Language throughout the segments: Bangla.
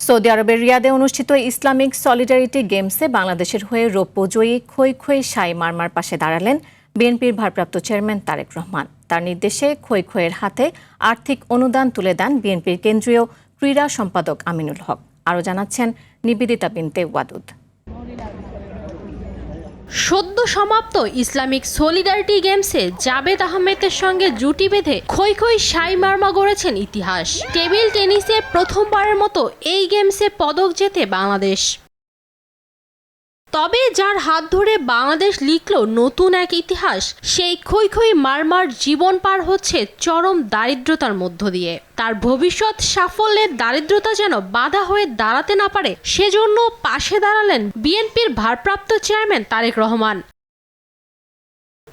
সৌদি আরবের রিয়াদে অনুষ্ঠিত ইসলামিক সলিডারিটি গেমসে বাংলাদেশের হয়ে রৌপ্যজয়ী খই খই সাই মারমার পাশে দাঁড়ালেন বিএনপির ভারপ্রাপ্ত চেয়ারম্যান তারেক রহমান। তার নির্দেশে খই খইয়ের হাতে আর্থিক অনুদান তুলে দেন বিএনপির কেন্দ্রীয় ক্রীড়া সম্পাদক আমিনুল হক। আরও জানাচ্ছেন নিবেদিতা বিনতে ওয়াদুদ। সদ্য সমাপ্ত ইসলামিক সলিডারিটি গেমসে জাবেদ আহমেদের সঙ্গে জুটি বেঁধে খই খই সাই মারমা গড়েছেন ইতিহাস। টেবিল টেনিসে প্রথমবারের মতো এই গেমসে পদক জেতে বাংলাদেশ। তবে যার হাত ধরে বাংলাদেশ লিখল নতুন এক ইতিহাস, সেই খই খই মারমার জীবন পার হচ্ছে চরম দারিদ্রতার মধ্য দিয়ে। তার ভবিষ্যৎ সাফল্যের দারিদ্রতা যেন বাধা হয়ে দাঁড়াতে না পারে, সেজন্য পাশে দাঁড়ালেন বিএনপির ভারপ্রাপ্ত চেয়ারম্যান তারেক রহমান।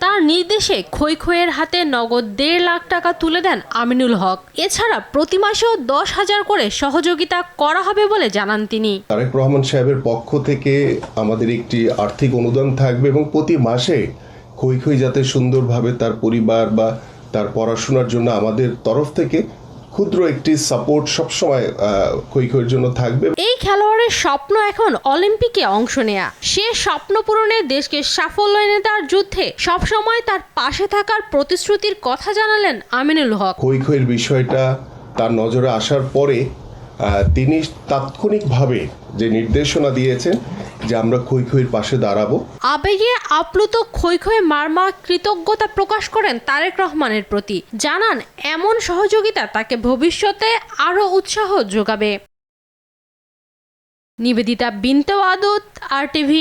তার নির্দেশে খই খইয়ের হাতে নগদ 1.5 লাখ টাকা তুলে দেন আমিনুল হক। এছাড়া প্রতি মাসেও 10,000 করে সহযোগিতা করা হবে বলে জানান তিনি। তারেক রহমান সাহেবের পক্ষ থেকে আমাদের একটি আর্থিক অনুদান থাকবে এবং প্রতি মাসে খই খই যাতে সুন্দরভাবে তার পরিবার বা তার পড়াশোনার জন্য আমাদের তরফ থেকে ক্ষুদ্র একটি সাপোর্ট সবসময় খই খইয়ের জন্য থাকবে। এই খেলোয়াড়ের স্বপ্ন এখন অলিম্পিকে অংশ নেয়া। সে স্বপ্ন পূরণে দেশকে সাফল্য এনে দেওয়ার যুদ্ধে সবসময় তার পাশে থাকার প্রতিশ্রুতির কথা জানালেন আমিনুল হক। খই খইয়ের বিষয়টা তার নজরে আসার পরে তিনি তাৎক্ষণিকভাবে যে নির্দেশনা দিয়েছেন যে আমরা খই খইয়ের পাশে দাঁড়াবো। আবেগে আপ্লুত খই খই মারমা কৃতজ্ঞতা প্রকাশ করেন তারেক রহমানের প্রতি, জানান এমন সহযোগিতা তাকে ভবিষ্যতে আরও উৎসাহ যোগাবে। নিবেদিতা বিনতে ওয়াদুদ, RTV।